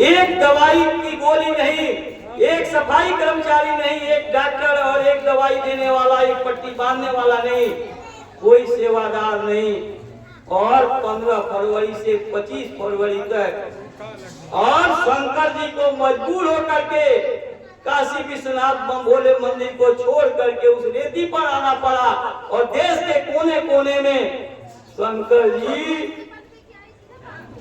एक दवाई की गोली नहीं, एक सफाई कर्मचारी नहीं, एक डॉक्टर और एक दवाई देने वाला, एक पट्टी बांधने वाला नहीं, कोई सेवादार नहीं। और 15 फरवरी से 25 फरवरी तक और शंकर जी को मजबूर होकर के काशी विश्वनाथ बम्भोले मंदिर को छोड़ करके उस रेती पर आना पड़ा। और देश के कोने कोने में शंकर जी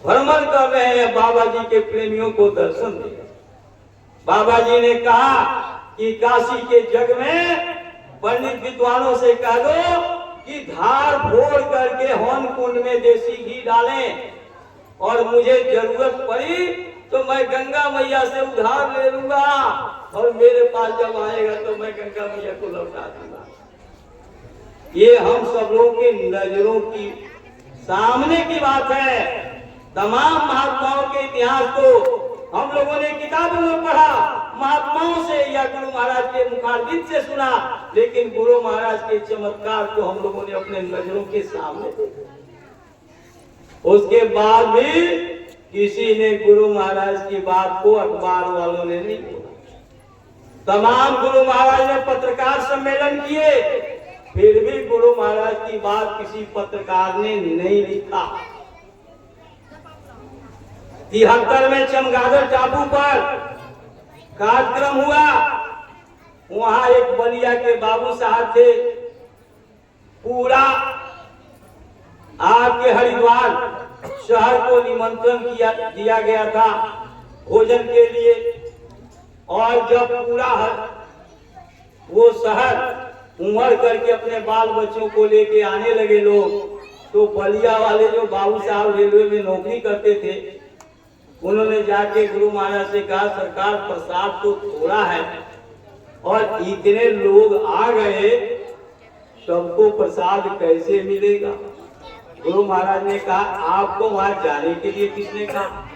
भ्रमण कर रहे हैं बाबा जी के प्रेमियों को दर्शन दे। बाबा जी ने कहा कि काशी के जग में पंडित विद्वानों से कह दो कि धार फोड़ करके हवन कुंड में देसी घी डालें, और मुझे जरूरत पड़ी तो मैं गंगा मैया से उधार ले लूंगा, और मेरे पास जब आएगा तो मैं गंगा मैया को लौटा दूंगा। ये हम सब लोगों के नजरों की सामने की बात है। तमाम महात्माओं के इतिहास को हम लोगों ने किताबों में पढ़ा, महात्माओं से या गुरु महाराज के मुखारबिंद से सुना, लेकिन गुरु महाराज के चमत्कार को हम लोगों ने अपने नजरों के सामने देखा। उसके बाद भी किसी ने गुरु महाराज की बात को अखबार वालों ने नहीं बोला। तमाम गुरु महाराज ने पत्रकार सम्मेलन किए, फिर भी गुरु महाराज की बात किसी पत्रकार ने नहीं लिखा। 73 में चमगादड़ टापू पर कार्यक्रम हुआ, वहां एक बलिया के बाबू साहब थे, पूरा आपके हरिद्वार शहर को निमंत्रण दिया गया था भोजन के लिए। और जब पूरा वो शहर उमड़ करके अपने बाल बच्चों को लेके आने लगे लोग, तो बलिया वाले जो बाबू साहब रेलवे में नौकरी करते थे, उन्होंने जाके गुरु महाराज से कहा सरकार प्रसाद तो थोड़ा है और इतने लोग आ गए, सबको प्रसाद कैसे मिलेगा। गुरु महाराज ने कहा आपको वहां जाने के लिए किसने कहा।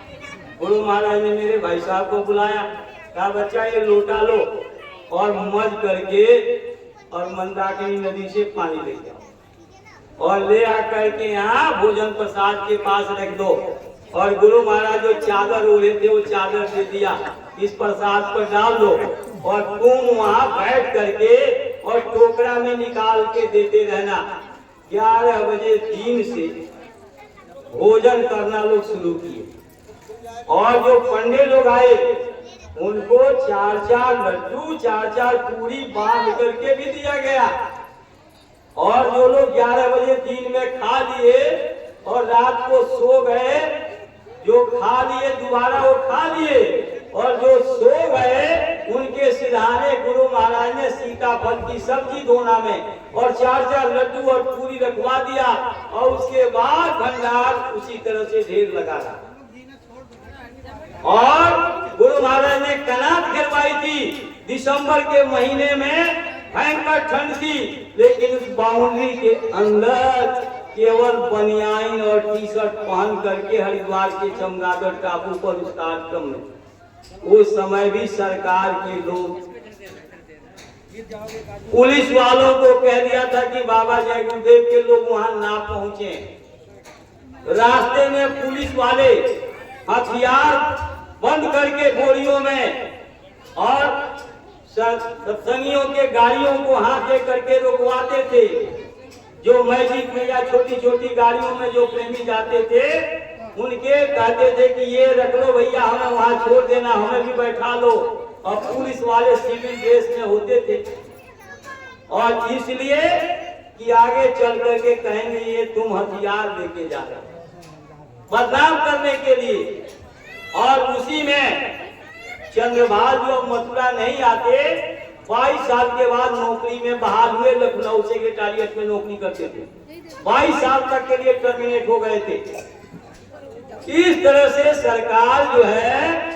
गुरु महाराज ने मेरे भाई साहब को बुलाया, कहा बच्चा ये लोटा लो और मज करके और मंदाकिनी नदी से पानी ले जाओ और ले आकर के यहाँ भोजन प्रसाद के पास रख दो। और गुरु महाराज जो चादर ओढ़े थे वो चादर दे दिया, इस प्रसाद पर डाल दो और तुम वहाँ बैठ करके और टोकरा में निकाल के देते रहना। 11 बजे दिन से भोजन करना लोग शुरू किए। और जो पंडे लोग आए उनको 4-4 लड्डू 4-4 पूरी बांध करके भी दिया गया। और जो लोग 11 बजे दिन में खा लिए और रात को सो गए, जो खा लिए दोबारा वो खा लिए, और जो सो गए उनके सिरहाने गुरु महाराज ने सीताफल की सब्जी दोना में और 4-4 लड्डू और पूरी रखवा दिया। और उसके बाद भंडार उसी तरह से ढेर लगा रहा। और गुरु महाराज ने कनात गिरवाई थी दिसंबर के महीने में, भयंकर ठंड थी, लेकिन उस बाउंड्री के अंदर केवल बनियान और टी शर्ट पहन करके हरिद्वार के चमगादड़ टापू पर उस कार्यक्रम में उस समय भी सरकार के लोग पुलिस वालों को कह दिया था कि बाबा जय गुरुदेव के लोग वहां ना पहुंचे। रास्ते में पुलिस वाले हथियार बंद करके बोरियों में और सत्संगियों के गाड़ियों को हाथ दे करके रोकवाते थे। जो मैजिक में या छोटी छोटी गाड़ियों में जो प्रेमी जाते थे उनके कहते थे कि ये रख लो भैया, हमें वहां छोड़ देना, हमें भी बैठा लो। और पुलिस वाले सिविल ड्रेस में होते थे, और इसलिए कि आगे चल करके कहेंगे ये तुम हथियार लेके जा रहे हो, बदनाम करने के लिए। और उसी में चंद्रभाल जो मथुरा नहीं आते, 22 साल के बाद नौकरी में बहाल हुए, लखनऊ सेक्रेटारिएट में नौकरी करते थे, 22 साल तक के लिए टर्मिनेट हो गए थे। इस तरह से सरकार जो है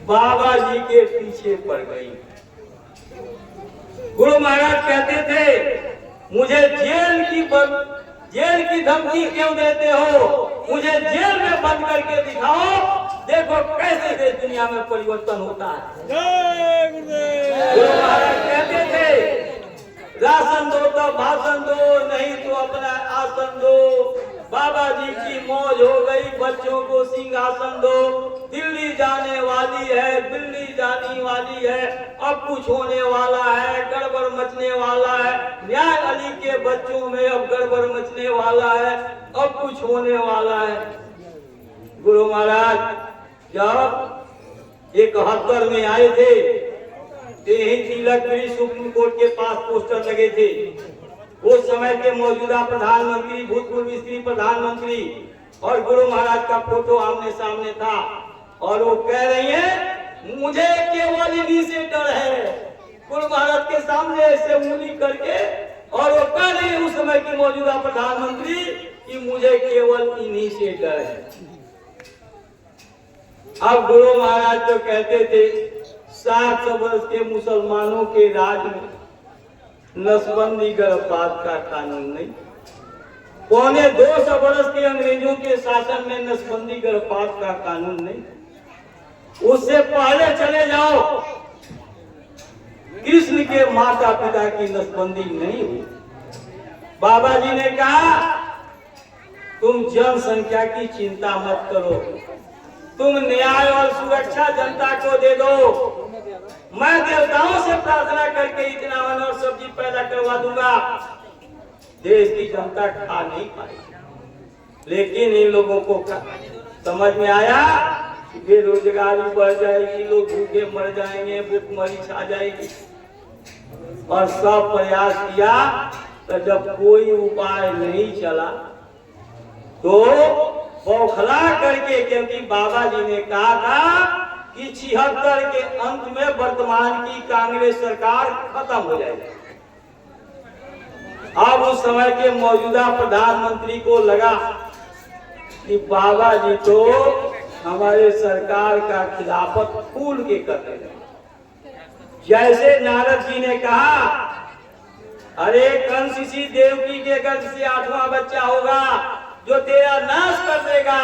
बाबा जी के पीछे पड़ गई। गुरु महाराज कहते थे मुझे जेल की धमकी क्यों देते हो, मुझे जेल में बंद करके दिखाओ, देखो कैसे देश दुनिया में परिवर्तन होता है। गुरु महाराज कहते थे राशन दो तो भाषण दो, नहीं तो अपना आसन दो, बाबा जी की मौज हो गई, बच्चों को सिंहासन दो, दिल्ली जाने वाली है, दिल्ली जाने वाली है, अब कुछ होने वाला है, गड़बड़ मचने वाला है, न्याय अली के बच्चों में अब गड़बड़ मचने वाला है, अब कुछ होने वाला है। गुरु महाराज जब 71 में आए थे, यही तिलकगिरी सुप्रीम कोर्ट के पास पोस्टर लगे थे। उस समय के मौजूदा प्रधानमंत्री, भूतपूर्व स्त्री प्रधानमंत्री और गुरु महाराज का फोटो आमने सामने था, और वो कह रही है मुझे केवल इन्हीं से डर है। गुरु महाराज के सामने ऐसे उंगली करके, और वो कह रही है उस समय की मौजूदा प्रधानमंत्री कि मुझे केवल इन्हीं से डर है। अब गुरु महाराज तो कहते थे 700 वर्ष के मुसलमानों के राज में नसबंदी गर्भपात का कानून नहीं, 250 वर्ष के अंग्रेजों के शासन में नसबंदी गर्भपात का कानून नहीं, उससे पहले चले जाओ कृष्ण के माता पिता की नसबंदी नहीं हुई। बाबा जी ने कहा तुम जनसंख्या की चिंता मत करो, तुम न्याय और सुरक्षा जनता को दे दो, मैं देवताओं से प्रार्थना करके इतना अन्न और सब्जी पैदा करवा दूंगा, देश की जनता खा नहीं पाएगी। लेकिन इन लोगों को समझ में आया कि बेरोजगारी बढ़ जाएगी, लोग भूखे मर जाएंगे, भूखमरी छा जाएगी, और सब प्रयास किया, तो जब कोई उपाय नहीं चला तो बौखला करके, क्योंकि बाबा जी ने कहा था कि 76 के अंत में वर्तमान की कांग्रेस सरकार खत्म हो जाएगी। अब उस समय के मौजूदा प्रधानमंत्री को लगा कि बाबा जी तो हमारे सरकार का खिलाफत फूल के करते रहे। जैसे नारद जी ने कहा अरे कंस इसी देवकी के गर्भ से 8वां बच्चा होगा जो तेरा नाश कर देगा,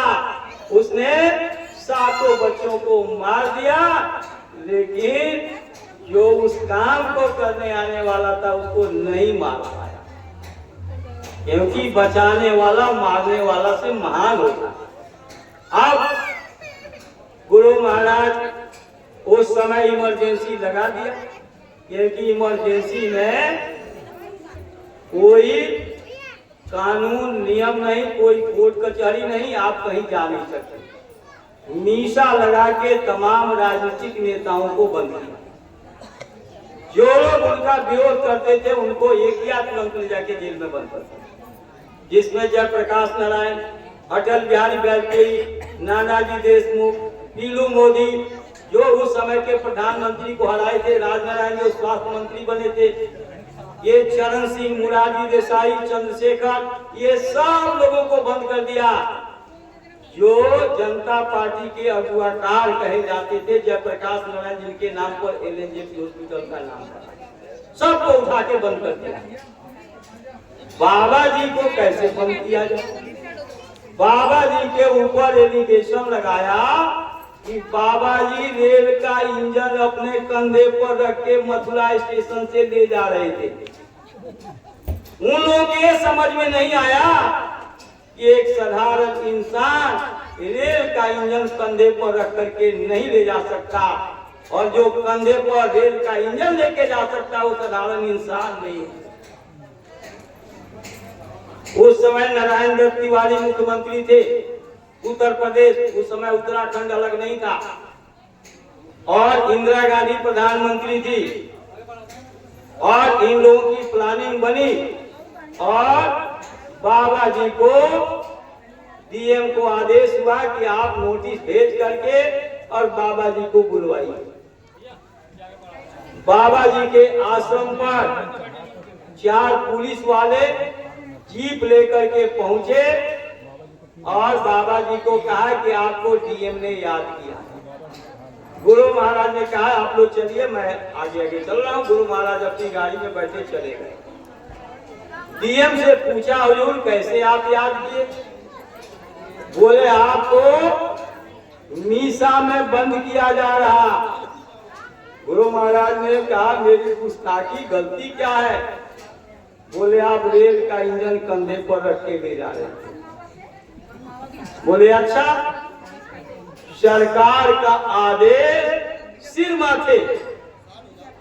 उसने 7 बच्चों को मार दिया, लेकिन जो उस काम को करने आने वाला था उसको नहीं मार पाया, क्योंकि बचाने वाला मारने वाला से महान होता। अब गुरु महाराज उस समय इमरजेंसी लगा दिया, क्योंकि इमरजेंसी में कोई कानून नियम नहीं, कोई कोर्ट कचहरी नहीं, आप कहीं जा नहीं सकते। मीसा लगा के तमाम राजनीतिक नेताओं को बंद किया। जो लोग उनका विरोध करते थे उनको एक या तुरंत ले जाके जेल में बंद करते, जिसमें जयप्रकाश नारायण, अटल बिहारी वाजपेयी, नानाजी देशमुख, पीलू मोदी, जो उस समय के प्रधानमंत्री को हराए थे, राजनारायण जो स्वास्थ्य मंत्री बने थे, ये चरण सिंह, मुरारजी देसाई, चंद्रशेखर, ये सब लोगों को बंद कर दिया। जो जनता पार्टी के अगुवाकार कहे जाते थे, जयप्रकाश नारायण जिनके नाम पर LNJP हॉस्पिटल का नाम था, सबको उठा के बंद कर दिया। बाबा जी को कैसे बंद किया जाए? बाबा जी के ऊपर एलिगेशन लगाया कि बाबा जी रेल का इंजन अपने कंधे पर रख के मथुरा स्टेशन से ले जा रहे थे। उन लोगों के समझ में नहीं आया कि एक साधारण इंसान रेल का इंजन कंधे पर रख करके नहीं ले जा सकता, और जो कंधे पर रेल का इंजन लेके जा सकता वो साधारण इंसान नहीं। उस समय नारायण दत्त तिवारी मुख्यमंत्री थे उत्तर प्रदेश, उस समय उत्तराखंड अलग नहीं था, और इंदिरा गांधी प्रधानमंत्री थी, और इन लोगों की प्लानिंग बनी, और बाबा जी को DM को आदेश हुआ कि आप नोटिस भेज करके और बाबा जी को बुलवाइए। बाबा जी के आश्रम पर 4 पुलिस वाले जीप लेकर के पहुंचे, और बाबा जी को कहा कि आपको DM ने याद किया। गुरु महाराज ने कहा आप लोग चलिए, मैं आगे आगे चल रहा हूँ। गुरु महाराज अपनी गाड़ी में बैठे चले गए। DM से पूछा हुजूर कैसे आप याद किए? बोले आपको मीसा में बंद किया जा रहा। गुरु महाराज ने कहा मेरी गुस्ताखी गलती क्या है? बोले आप रेल का इंजन कंधे पर रख के ले जा रहे थे। बोले अच्छा, सरकार का आदेश सिर माथे।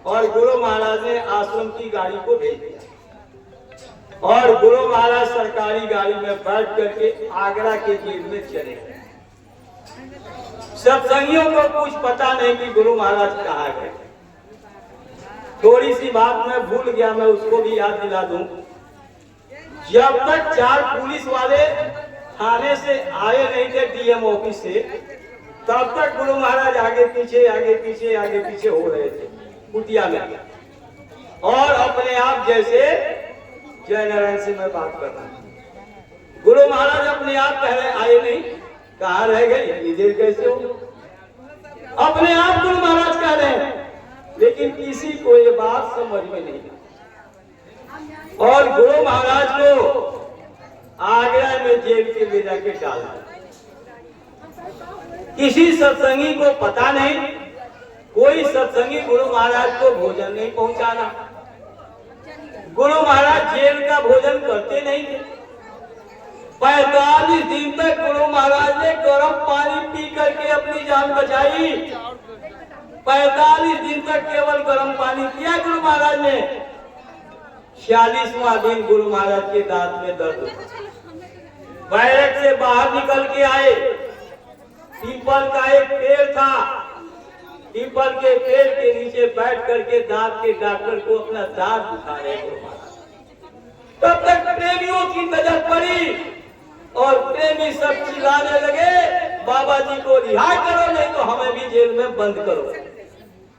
और गुरु महाराज ने आश्रम की गाड़ी को भेज दिया और गुरु महाराज सरकारी गाड़ी में बैठ करके आगरा के जेल में चले गए। सत्संगियों को कुछ पता नहीं कि गुरु महाराज कहाँ गए। थोड़ी सी बात मैं भूल गया, मैं उसको भी याद दिला दूं। जब तक 4 पुलिस वाले थाने से आए नहीं थे डीएम ऑफिस से, तब तक गुरु महाराज आगे पीछे हो रहे थे कुटिया में। और अपने आप जैसे जय नारायण से मैं बात कर रहा हूं। गुरु महाराज अपने आप पहले आए नहीं, कहाँ रह गए, इतनी देर कैसे हो। अपने आप गुरु महाराज कह रहे हैं, लेकिन किसी को ये बात समझ में नहीं। और गुरु महाराज को आगरा में जेल के ले जाके डाल दिया। किसी सत्संगी को पता नहीं, कोई सत्संगी गुरु महाराज को भोजन नहीं पहुंचाना। गुरु महाराज जेल का भोजन करते नहीं थे। 45 दिन तक गुरु महाराज ने गर्म पानी पी करके अपनी जान बचाई। 45 दिन तक केवल गर्म पानी पिया गुरु महाराज ने। 46वां दिन गुरु महाराज के दांत में दर्द हुआ। बैरक से बाहर निकल के आए। पीपल का एक पेड़ था, पीपल के पेड़ के नीचे बैठ करके दांत के डॉक्टर को अपना दांत दिखा रहे गुरु महाराज। तब तक प्रेमियों की नजर पड़ी और प्रेमी सब चिल्लाने लगे, बाबा जी को रिहा करो, नहीं तो हमें भी जेल में बंद करो।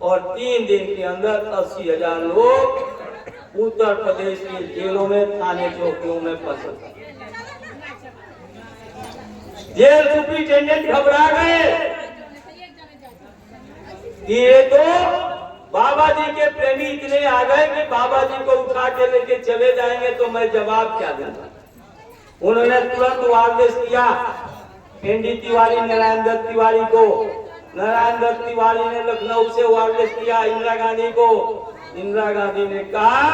और 3 दिन के अंदर 80,000 लोग उत्तर प्रदेश की जेलों में, थाने चौकियों में फंसे। जेल सुपरिटेंडेंट घबरा गए कि ये तो बाबा जी के प्रेमी इतने आ गए कि बाबा जी को उठा के लेके चले जाएंगे तो मैं जवाब क्या दूंगा। उन्होंने तुरंत वार्निश किया एनडी तिवारी, नारायण दत्त तिवारी को। नारायण दत्त तिवारी ने लखनऊ से वार्निश किया इंदिरा गांधी को। इंदिरा गांधी ने कहा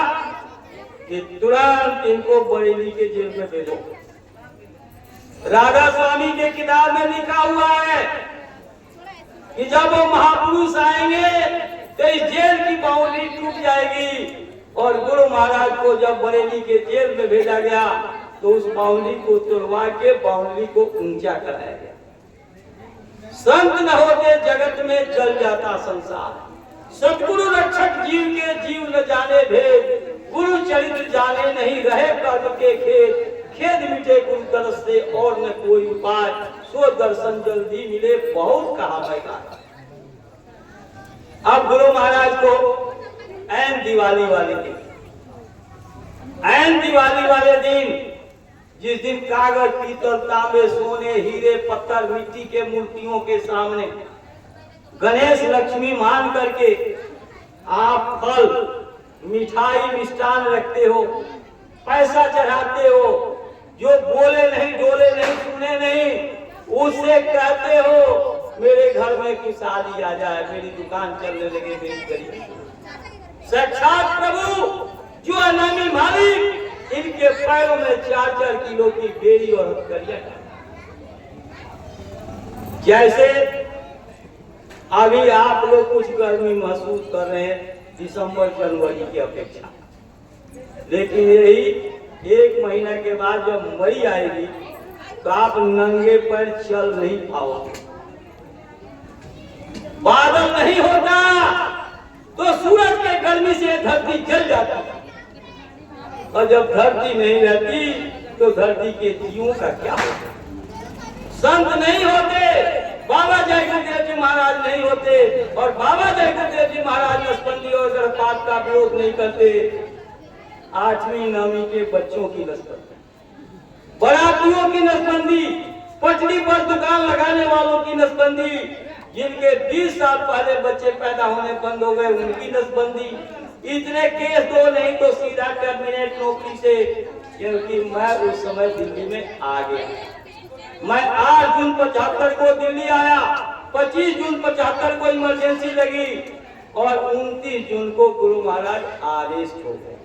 कि तुरंत इनको बरेली के जेल में भेजो। राधा स्वामी के किताब में लिखा हुआ है कि जब वो महापुरुष आएंगे तो इस जेल की बाउंड्री टूट जाएगी। और गुरु महाराज को जब बरेली के जेल में भेजा गया तो उस बाउंड्री को तोड़वा के बाउंड्री को ऊंचा कराया गया। संत न होते जगत में जल जाता संसार। सतगुरु रक्षक जीव के जीव न जाने भेद। गुरु चरित्र जाने नहीं रहे कर्म के खेत। खेद मिटे गुरु तरस से और न कोई उपाय। सो दर्शन जल्दी मिले बहुत कहा मैंने। अब गुरु महाराज को ऐन दिवाली वाले दिन, ऐन दिवाली वाले दिन, जिस दिन कागज, पीतल, तांबे, सोने, हीरे, पत्थर, मिट्टी के मूर्तियों के सामने गणेश लक्ष्मी मान करके आप फल, मिठाई, मिष्ठान रखते हो, पैसा चढ़ाते हो। जो बोले नहीं, डोले नहीं, सुने नहीं, उससे कहते हो मेरे घर में खुशहाली आ जाए, मेरी दुकान चलने लगे, मेरी गरीबी। साक्षात प्रभु जो अनामी मालिक, इनके पैरों में 4-4 किलो की बेड़ी और हथकड़ियां। जैसे अभी आप लोग कुछ गर्मी महसूस कर रहे हैं दिसंबर जनवरी की अपेक्षा, लेकिन यही 1 महीना के बाद जब मई आएगी तो आप नंगे पैर चल नहीं पाओगे। बादल नहीं होता तो सूरज के गर्मी से धरती जल जाती, और जब धरती नहीं रहती तो धरती के जीवों का क्या होता। संत नहीं होते, बाबा जय गुरुदेव जी महाराज नहीं होते, और बाबा जय गुरुदेव जी महाराज नसबंदी और गर्भपात का विरोध नहीं करते। 8वीं 9वीं के बच्चों की नसबंदी, बरातियों की नसबंदी, पटरी पर दुकान लगाने वालों की नसबंदी, जिनके 20 साल पहले बच्चे पैदा होने बंद हो गए उनकी नसबंदी। इतने केस दो नहीं तो सीधा टर्मिनेट नौकरी से, क्योंकि मैं उस समय दिल्ली में आ गया। मैं 8 जून 75 को दिल्ली आया, 25 जून 75 को इमरजेंसी लगी और 29 जून को गुरु महाराज आदेश हो गए।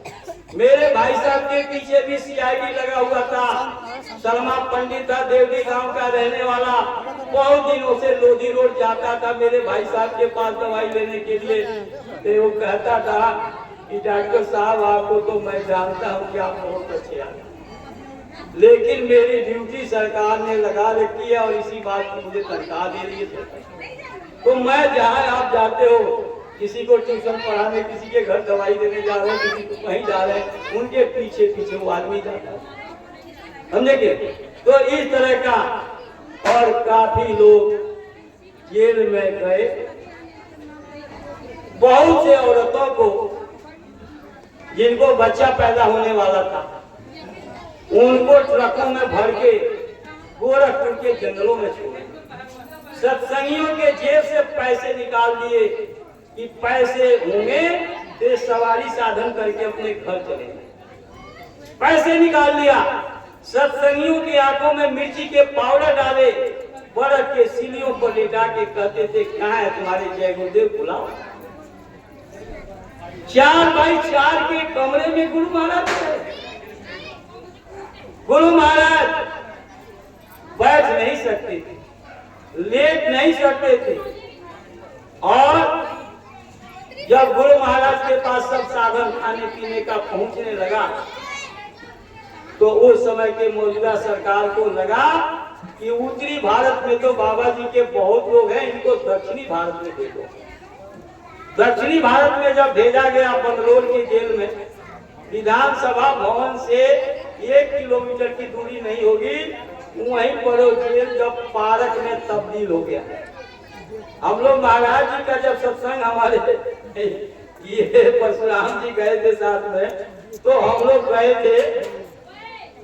मेरे भाई साहब के पीछे भी सीआईडी लगा हुआ था। शर्मा पंडित था, देवरी गांव का रहने वाला, बहुत दिनों से लोधी रोड जाता था मेरे भाई साहब के पास दवाई लेने के लिए। तो वो कहता था कि डॉक्टर साहब आपको तो मैं जानता हूँ कि आप बहुत अच्छे आदमी, लेकिन मेरी ड्यूटी सरकार ने लगा रखी है और इसी बात की मुझे तनख्वाह दे रही है। तो मैं जहाँ आप जाते हो, किसी को ट्यूशन पढ़ाने, किसी के घर दवाई देने जा रहे हैं, किसी को कहीं जा रहे हैं, उनके पीछे पीछे वो आदमी जाता है, समझे? तो इस तरह का। और काफी लोग जेल में गए। बहुत से औरतों को जिनको बच्चा पैदा होने वाला था, उनको ट्रकों में भर के गोरखपुर के जंगलों में छोड़े। सत्संगियों के जेब से पैसे निकाल दिए कि पैसे होंगे तो सवारी साधन करके अपने घर चले गए। पैसे निकाल लिया। सत्संगियों के आंखों में मिर्ची के पाउडर डाले, बर्फ के सिलियों पर लेटा के कहते थे क्या है तुम्हारे जय गुरुदेव बुलाओ। 4 बाई 4 के कमरे में गुरु महाराज थे। गुरु महाराज बैठ नहीं सकते थे, लेट नहीं सकते थे। और जब गुरु महाराज के पास सब साधन खाने पीने का पहुंचने लगा, तो उस समय के मौजूदा सरकार को लगा कि उत्तरी भारत में तो बाबा जी के बहुत लोग हैं, इनको दक्षिणी भारत में दे दो। दक्षिणी भारत में जब भेजा गया बंगलोर की जेल में, विधानसभा भवन से 1 किलोमीटर की दूरी नहीं होगी, वहीं पर जेल जब पार्क में तब्दील हो गया। हम लोग महाराज जी का जब सत्संग हमारे ये परशुराम जी गए थे साथ में, तो हम लोग गए थे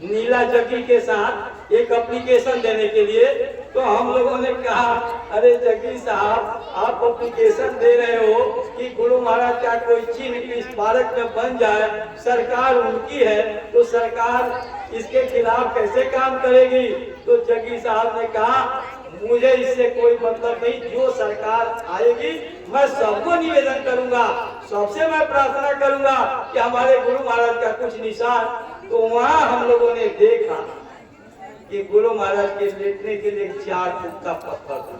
नीला जग्गी के साथ एक एप्लीकेशन देने के लिए। तो हम लोगों ने कहा अरे जग्गी साहब आप एप्लीकेशन दे रहे हो कि गुरु महाराज का कोई चिन्ह इस पार्क में बन जाए, सरकार उनकी है तो सरकार इसके खिलाफ कैसे काम करेगी। तो जग्गी साहब ने कहा मुझे इससे कोई मतलब नहीं, जो सरकार आएगी मैं सबको निवेदन करूंगा, सबसे मैं प्रार्थना करूंगा कि हमारे गुरु महाराज का कुछ निशान। तो वहाँ हम लोगों ने देखा कि गुरु महाराज के लेटने के लिए 4 फुट का पत्थर था,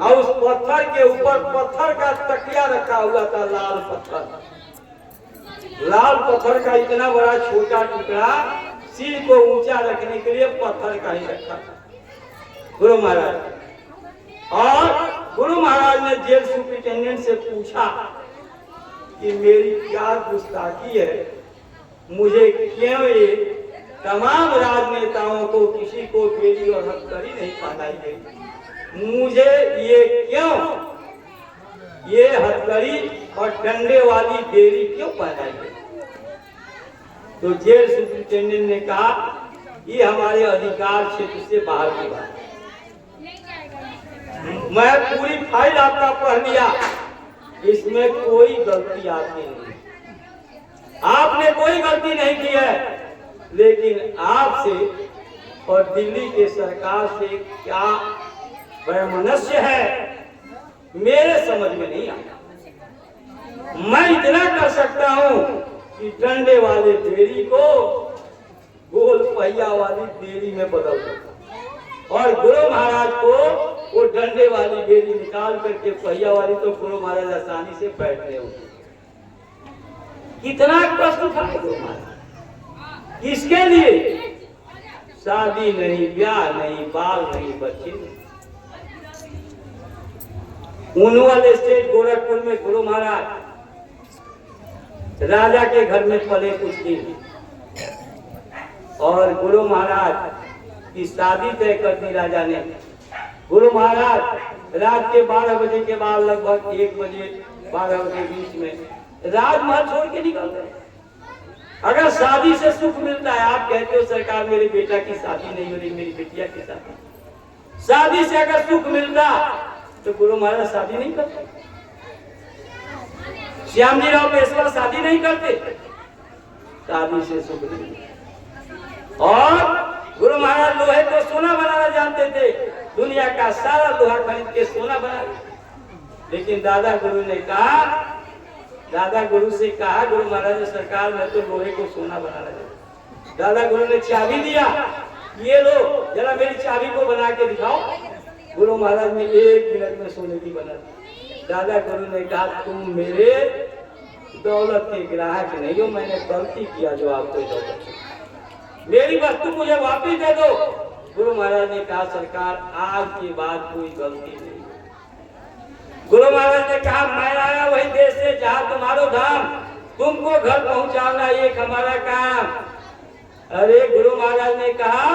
और उस पत्थर के ऊपर पत्थर का तकिया रखा हुआ था, लाल पत्थर। लाल पत्थर का इतना बड़ा छोटा टुकड़ा सिर को ऊंचा रखने के लिए पत्थर का ही रखा था गुरु महाराज। और गुरु महाराज ने जेल सुपरिटेंडेंट से पूछा कि मेरी क्या गुस्ताखी है, मुझे क्यों ये तमाम राजनेताओं को किसी को बेड़ी और हथकड़ी नहीं पहनाई गई, मुझे ये क्यों ये हथकड़ी और डंडे वाली बेड़ी क्यों पहनाई गई। तो जेल सुपरिटेंडेंट ने कहा ये हमारे अधिकार क्षेत्र से बाहर की बात है, मैं पूरी फाइल आपका पढ़ लिया, इसमें कोई गलती आपकी नहीं, आपने कोई गलती नहीं की है, लेकिन आपसे और दिल्ली के सरकार से क्या वैमनस्य है मेरे समझ में नहीं आता। मैं इतना कर सकता हूं कि डंडे वाले बेड़ी को गोल पहिया वाली बेड़ी में बदल दूं, और गुरु महाराज को वो डंडे वाली बेड़ी निकाल करके पहिया वाली, तो गुरु महाराज आसानी से बैठने होंगे। कितना कष्ट उठाए गुरु महाराज, किसके लिए? शादी नहीं, ब्याह नहीं, बाल नहीं, बच्चे नहीं। उनवल स्टेट गोरखपुर में गुरु महाराज राजा के घर में पले कुछ दिन, और गुरु महाराज की शादी तय कर दी राजा ने। गुरु महाराज रात के 12 बजे के बाद लगभग 1 बजे 12 बजे बीच में राजमहल छोड़ के निकल गए। अगर शादी से सुख मिलता है, आप कहते हो सरकार मेरे बेटा की शादी नहीं हो रही, मेरी बिटिया की शादी से अगर सुख मिलता तो गुरु महाराज शादी नहीं करते, श्यामजी राव पेशवा शादी नहीं करते, शादी से सुख नहीं। और गुरु महाराज लोहे को सोना बनाना जानते थे, दुनिया का सारा लोहा खरीद के सोना बना, लेकिन दादा गुरु ने कहा दादा गुरु से कहा, गुरु महाराज सरकार मैं तो लोहे को सोना बना लगा। दादा गुरु ने चाबी दिया, ये लो जरा मेरी चाबी को बना के दिखाओ। गुरु महाराज ने 1 मिनट में सोने की बना दी। दादा गुरु ने कहा तुम मेरे दौलत के ग्राहक नहीं हो, मैंने गलती किया जो आपको दौलत, मेरी वस्तु मुझे वापस दे दो। गुरु महाराज ने कहा सरकार आज के बाद कोई गलती नहीं। गुरु महाराज ने कहा मैं आया वही देश से जहाँ तुम्हारो धाम, तुमको घर पहुंचाना एक हमारा काम। अरे गुरु महाराज ने कहा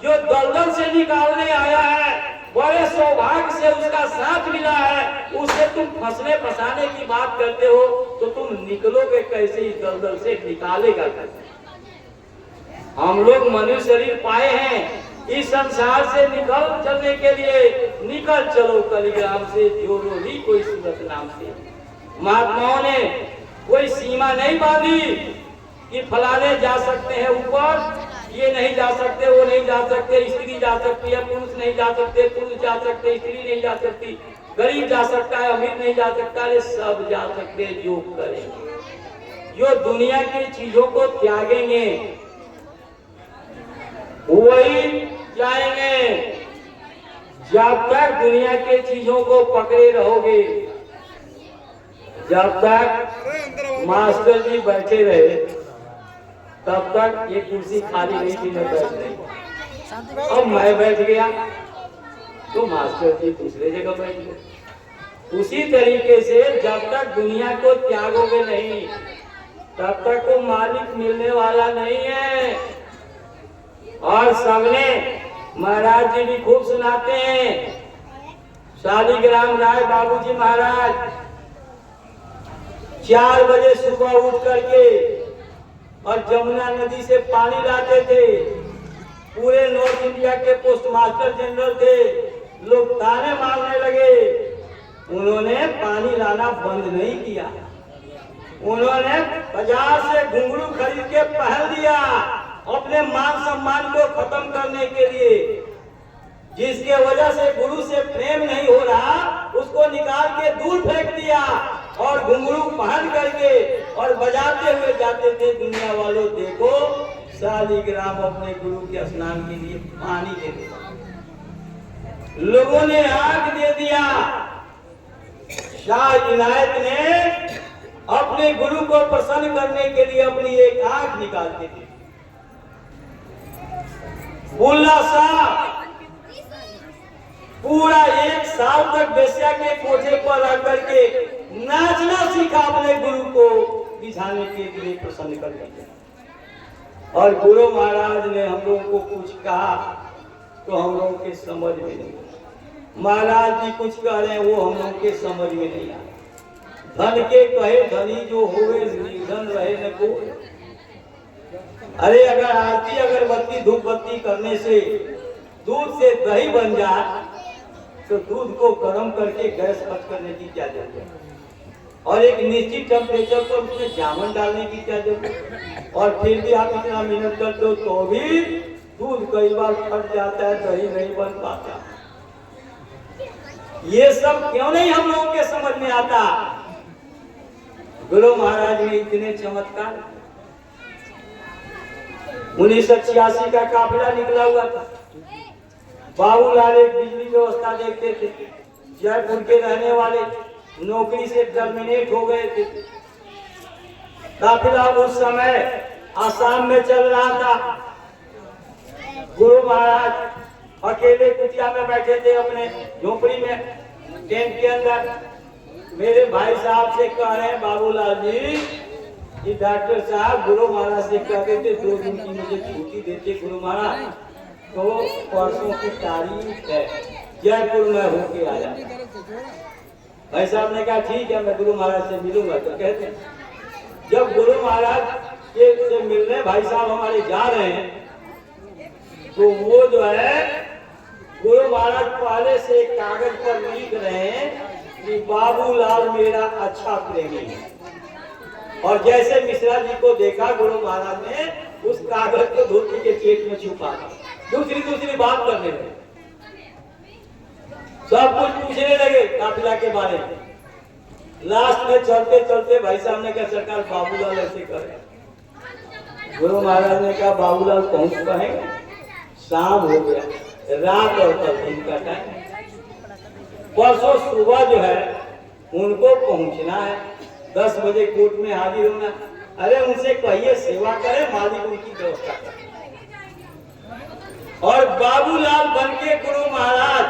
जो दलदल से निकालने आया है बड़े सौभाग्य से उसका साथ मिला है, उसे तुम फंसने फंसाने की बात करते हो तो तुम निकलोगे कैसे इस दलदल से, निकालेगा कैसे? हम लोग मनुष्य शरीर पाए हैं, इस संसार से निकल चलने के लिए निकल चलो कलिग्राम से, जोड़ो ही कोई सूरत नाम से। महात्माओं ने कोई सीमा नहीं बांधी कि फलाने जा सकते हैं ऊपर, ये नहीं जा सकते, वो नहीं जा सकते, स्त्री जा सकती है, पुरुष नहीं जा सकते, पुरुष जा सकते, स्त्री नहीं जा सकती, गरीब जा सकता है, अमीर नहीं जा सकता। अरे सब जा सकते जो करेंगे, जो दुनिया की चीजों को त्यागेंगे वही जाएंगे। जब तक दुनिया के चीजों को पकड़े रहोगे, जब तक मास्टर जी बैठे रहे तब तक ये कुर्सी खाली नहीं थी, मैं बैठ रही। अब मैं बैठ गया तो मास्टर जी दूसरे जगह बैठ गए। उसी तरीके से जब तक दुनिया को त्यागोगे नहीं तब तक वो मालिक मिलने वाला नहीं है। और सबने महाराज जी भी खूब सुनाते हैं, शालिग्राम राय बाबूजी महाराज 4 बजे सुबह उठ करके और जमुना नदी से पानी लाते थे। पूरे नॉर्थ इंडिया के पोस्ट मास्टर जनरल थे, लोग ताने मारने लगे। उन्होंने पानी लाना बंद नहीं किया, उन्होंने बाजार से घुंघरू खरीद के पहन दिया अपने मान सम्मान को खत्म करने के लिए। जिसके वजह से गुरु से प्रेम नहीं हो रहा उसको निकाल के दूर फेंक दिया और घुंघरू पहन करके और बजाते हुए जाते थे, दुनिया वालों देखो शालिग्राम अपने गुरु के स्नान के लिए पानी दे दिया। लोगों ने आंख दे दिया। शाह इनायत ने अपने गुरु को प्रसन्न करने के लिए अपनी एक आंख निकालते थे। बुल्ला साहब पूरा 1 साल तक बेस्या के कोठे पर रह करके नाचना सीखा अपने गुरु को रिझाने के लिए, प्रसन्न करने। और गुरु महाराज ने हम लोगों को कुछ कहा तो हम लोगों के समझ में नहीं, महाराज जी कुछ कह रहे हैं वो हम लोगों के समझ में नहीं आया। धन के कहे धनी जो होवे निर्धन रहे न को। अरे अगर आरती अगरबत्ती धूप बत्ती करने से दूध से दही बन जाए तो दूध को गर्म करके गैस खर्च करने की क्या जरूरत है? और एक निश्चित टेम्परेचर पर उसमें जामुन डालने की क्या जरूरत? और फिर भी आप इतना मेहनत करते हो तो भी दूध कई बार फट जाता है, दही नहीं बन पाता। ये सब क्यों नहीं हम लोगों के समझ में आता? गुरु महाराज ने इतने चमत्कार। 1986 का काफिला निकला हुआ था। बाबूलाल एक बिजली व्यवस्था देखते थे, जयपुर के रहने वाले, नौकरी से टर्मिनेट हो गए थे। काफिला उस समय आसाम में चल रहा था। गुरु महाराज अकेले कुटिया में बैठे थे अपने झोपड़ी में, टेंट के अंदर। मेरे भाई साहब से कह रहे हैं बाबूलाल जी कि डॉक्टर साहब गुरु महाराज से कहते थे 2 दिन की मुझे छुट्टी देते गुरु महाराज, तो परसों की तारीख है, जयपुर में होके आया। भाई साहब ने कहा ठीक है मैं गुरु महाराज से मिलूंगा। तो कहते जब गुरु महाराज से मिलने भाई साहब हमारे जा रहे हैं तो वो जो है गुरु महाराज पहले से कागज पर लिख रहे हैं कि बाबूलाल मेरा अच्छा प्रेमी है। और जैसे मिश्रा जी को देखा गुरु महाराज ने उस कागज को धोती के चेट में छुपा दिया। दूसरी बात करने लगे, सब कुछ पूछने लगे काफिला के बारे में। लास्ट में चलते चलते भाई साहब ने कहा सरकार बाबूलाल ऐसे करे। गुरु महाराज ने कहा बाबूलाल पहुंच पाएंगे? शाम हो गया, रात और कल दिन का टाइम। परसों सुबह जो है उनको पहुंचना है, 10 बजे कोर्ट में हाजिर होना। अरे उनसे कहिए सेवा करे, मालिक उनकी व्यवस्था करे। और बाबूलाल बनके गुरु महाराज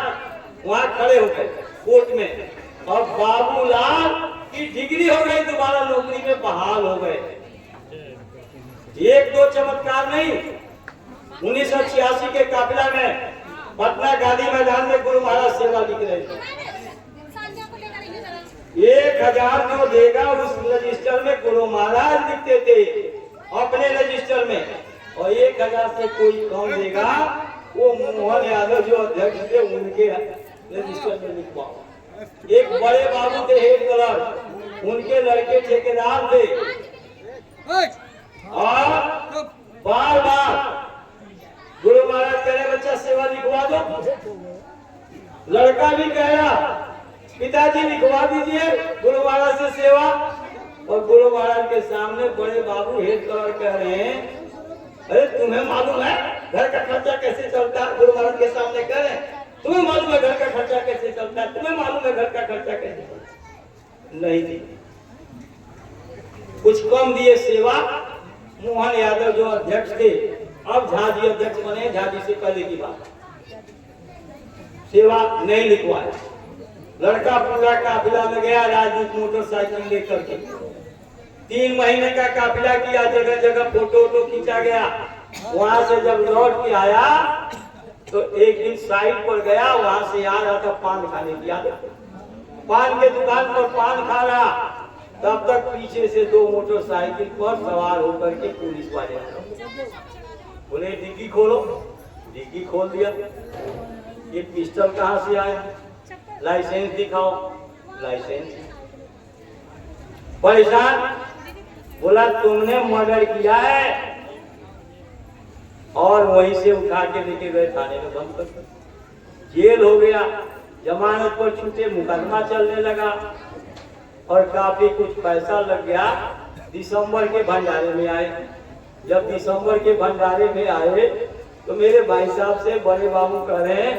वहां खड़े हो गए कोर्ट में, और बाबूलाल की डिग्री हो गई, दोबारा नौकरी में बहाल हो गए। एक दो चमत्कार नहीं, 1986 के काफिला में पटना गांधी मैदान में गुरु महाराज सेवा लिख रहे थे। 1000 जो देगा उस रजिस्टर में गुरु महाराज लिखते थे अपने रजिस्टर में, और 1000 से कोई कम देगा वो मोहन यादव जो अध्यक्ष थे उनके रजिस्टर में लिखवाओ। एक बड़े बाबू थे हेड कलर, उनके लड़के ठेकेदार थे, और बार बार गुरु महाराज कह रहे बच्चा सेवा लिखवा दो। लड़का भी कह रहा पिताजी लिखवा दीजिए गुरु महाराज से सेवा, और गुरु महाराज के सामने बड़े बाबू हेड कलर कह रहे हैं अरे तुम्हें मालूम है घर का खर्चा कैसे चलता है? गुरु महाराज के सामने कह रहे हैं तुम्हें मालूम है घर का खर्चा कैसे चलता है? तुम्हें मालूम है घर का खर्चा कैसे चलता है? नहीं दी, कुछ कम दिए सेवा। मोहन यादव जो अध्यक्ष थे, अब झा जी अध्यक्ष बने, झा जी से पहले की बात, सेवा नहीं लिखवाया। लड़का पूरा काफिला में गया राजदूत मोटरसाइकिल लेकर के, 3 महीने का काफिला किया, जगह जगह फोटो खींचा गया। वहां से जब लौट के आया तो एक दिन साइड पर गया, वहां से आ रहा था पान खाने की आदत, पान के दुकान पर पान खा रहा, तब तक पीछे से 2 मोटरसाइकिल पर सवार होकर के पुलिस वाले बोले डिग्गी खोलो। डिग्गी खोल दिया, ये पिस्टल कहाँ से आया? लाइसेंस दिखाओ। लाइसेंस परेशान, बोला तुमने मर्डर किया है, और वहीं से उठा के लेके गए थाने में बंद कर, जेल हो गया। जमानत पर छूटे, मुकदमा चलने लगा, और काफी कुछ पैसा लग गया। दिसंबर के भंडारे में आए, जब दिसंबर के भंडारे में आए तो मेरे भाई साहब से बड़े बाबू कह रहे हैं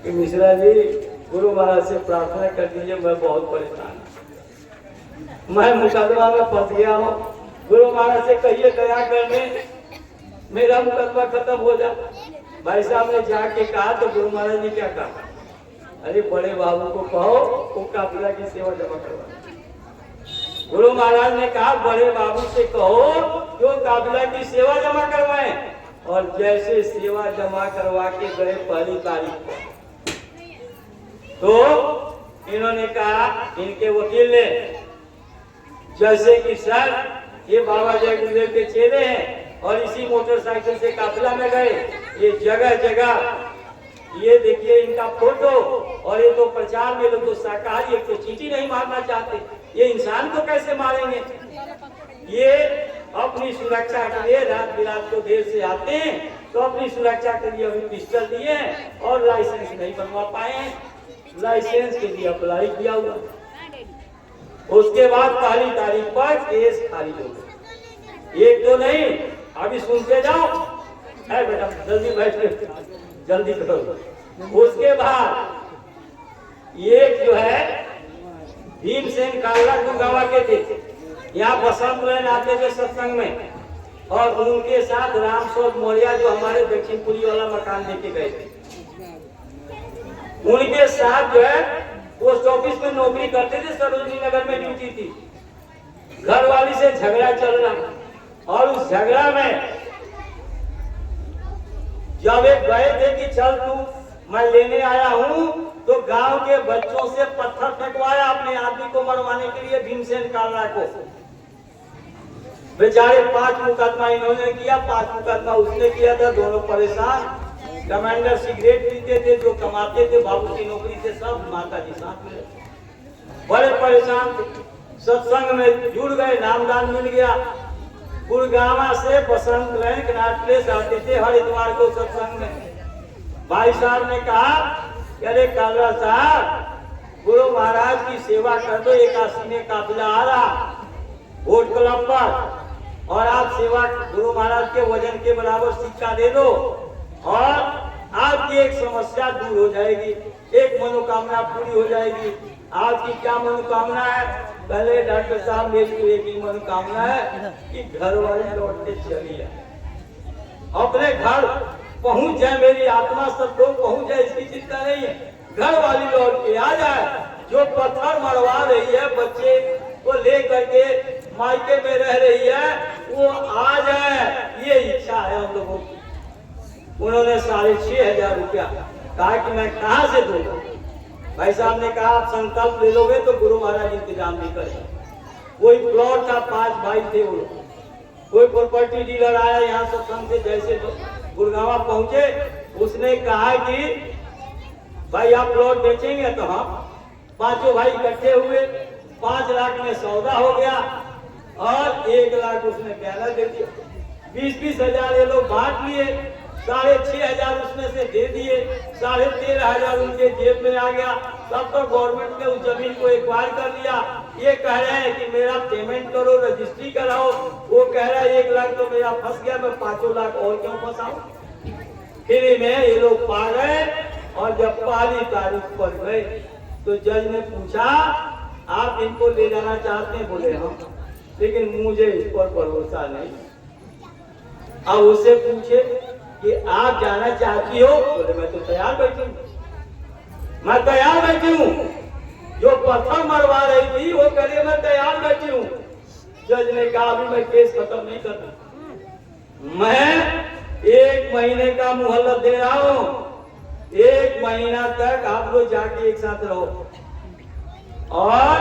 कि मिश्रा जी गुरु महाराज से प्रार्थना कर दीजिए, मैं बहुत परेशान हूं, मैं मुकदमा में फंस गया हूँ, गुरु महाराज से कहिए दया करने मेरा मुकदमा खत्म हो जाए। भाई साहब ने जाके कहा तो गुरु महाराज ने क्या कहा? अरे बड़े बाबू को कहो वो काफिला की सेवा जमा करवा। गुरु महाराज ने कहा बड़े बाबू से कहो कि वो काफिला की सेवा जमा करवाएं, और जैसे सेवा जमा करवा के गए पहली तारीख को, तो इन्होंने कहा, इनके वकील ने, जैसे कि सर ये बाबा जय गुरुदेव के चेले हैं और इसी मोटरसाइकिल से काफिला में गए, ये जगह जगह ये देखिए इनका फोटो, और ये तो प्रचार में लोग तो शाकाहारी, एक तो चींटी नहीं मारना चाहते, ये इंसान को कैसे मारेंगे? ये अपनी सुरक्षा के लिए रात बिरात को देर से आते हैं, तो अपनी सुरक्षा के लिए अभी पिस्टल दिए और लाइसेंस नहीं बनवा पाए, लाइसेंस के लिए अप्लाई किया हुआ। उसके बाद पहली तारीख पर केस खारिज हो गया। एक तो नहीं, अभी सुनते जाओ, है बेटा जल्दी बैठ, जल्दी करो। उसके बाद एक जो है भीमसेन कालरा गुड़गावा के थे, यहाँ बसंत लाइन आते थे सत्संग में, और उनके साथ रामस्वरूप मौर्य जो हमारे दक्षिणपुरी वाला मकान लेके गए थे, उनके साथ जो है पोस्ट ऑफिस में नौकरी करते थे, सरोजनी नगर में ड्यूटी थी। घर वाली से झगड़ा चल रहा, और उस झगड़ा में जब एक गए थे कि चल तू मैं लेने आया हूँ, तो गांव के बच्चों से पत्थर फेंकवाया अपने आदमी को मरवाने के लिए भीमसेन कालरा को। बेचारे 5 मुकदमा इन्होंने किया, 5 मुकदमा उसने किया था, दोनों परेशान। कमांडर सिगरेट पीते थे, जो कमाते थे बाबू की नौकरी से, सब माता जी साथ में बड़े परेशान थे। सत्संग में जुड़ गए, नामदान मिल गया। गुड़गावा से बसंत लाइन कनाट प्लेस आते थे हर इतवार को सत्संग में। भाई साहब ने कहा अरे कालरा साहब गुरु महाराज की सेवा कर दो। एकादशी में काफिला आ रहा वोट क्लब पर, और आप सेवा गुरु महाराज के वजन के बराबर सिक्का दे दो और आपकी एक समस्या दूर हो जाएगी, एक मनोकामना पूरी हो जाएगी। आपकी क्या मनोकामना है? पहले डॉक्टर साहब मेरी एक ही मनोकामना है कि घर वाले लौट के चली जाए, अपने घर पहुंच जाए, मेरी आत्मा सब लोग पहुंच जाए, इसकी चिंता नहीं है। घर वाली लौट के आ जाए, जो पत्थर मरवा रही है बच्चे को लेकर के मायके में रह रही है, वो आ जाए, ये इच्छा है हम लोगों की। उन्होंने 6,500 रुपया कहा कि मैं कहाँ से दूंगा। भाई साहब ने कहा आप संकल्प ले लोगे तो गुरु महाराज इंतजाम नहीं करेंगे। कोई प्लॉट था, 5 भाई थे वो लोग। कोई प्रॉपर्टी डीलर आया यहाँ सत्संग से, जैसे गुड़गावा पहुंचे, उसने कहा कि भाई आप प्लॉट बेचेंगे? तो हम 5 भाई इकट्ठे हुए, 5 लाख में सौदा हो गया और 1 लाख उसने गहना दे दिया। 20-20 हजार ये लोग बांट लिए, 6,500 उसमें से दे दिए, 13,500 उनके जेब में आ गया। तब तो गवर्नमेंट ने उस जमीन को एक्वायर कर लिया। ये कह रहे हैं कि मेरा पेमेंट करो, रजिस्ट्री कराओ। वो कह रहा है 1 लाख तो मेरा फंस गया, मैं 5 लाख और क्यों फंसाऊं। फ्री में ये लोग पा गए, और जब पहली तारीख पर गए तो जज ने पूछा आप इनको ले जाना चाहते हैं? बोले हाँ, लेकिन मुझे इस पर भरोसा नहीं। अब उससे पूछे कि आप जाना चाहती हो? बोले मैं तो तैयार बैठी हूँ, मैं तैयार बैठी हूँ। जो पत्थर मरवा रही थी वो कह रही मैं तैयार बैठी हूँ। जज ने कहा अभी मैं केस खत्म नहीं करता, मैं 1 महीने का मुहल्लत दे रहा हूँ। 1 महीना तक आप लोग जाके एक साथ रहो, और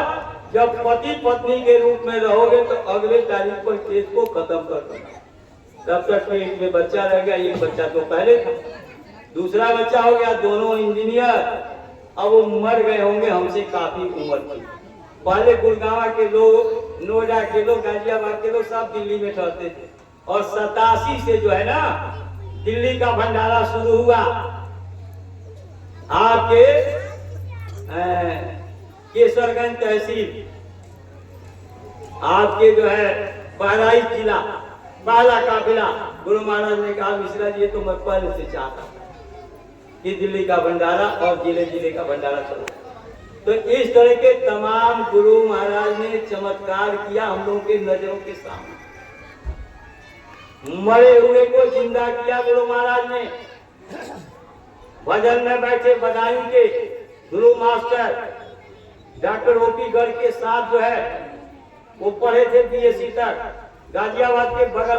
जब पति पत्नी के रूप में रहोगे तो अगले तारीख पर केस को खत्म कर दो। तब तक पेट में बच्चा रह गया। एक बच्चा तो पहले था, दूसरा बच्चा हो गया, दोनों इंजीनियर। अब वो मर गए होंगे हमसे काफी उम्र की। पहले गुड़गावा के लोग, नोएडा के लोग, गाजियाबाद के लोग सब दिल्ली में ठहरते थे, और 87 से जो है ना दिल्ली का भंडारा शुरू हुआ। आपके केसरगंज तहसील, आपके जो है बहराइच जिला, पहला काफिला। गुरु महाराज ने कहा मिश्रा जी ये तो मैं पहले से चाहता था कि दिल्ली का भंडारा और जिले जिले का भंडारा चलो। तो इस तरह के तमाम गुरु महाराज ने चमत्कार किया हम लोगों के नजरों के सामने। मरे हुए को जिंदा किया गुरु महाराज ने। भजन में बैठे बदायूं के गुरु मास्टर डॉक्टर ओपी गर्ग के साथ जो है वो पढ़े थे BSc तक, गाजियाबाद के बगल में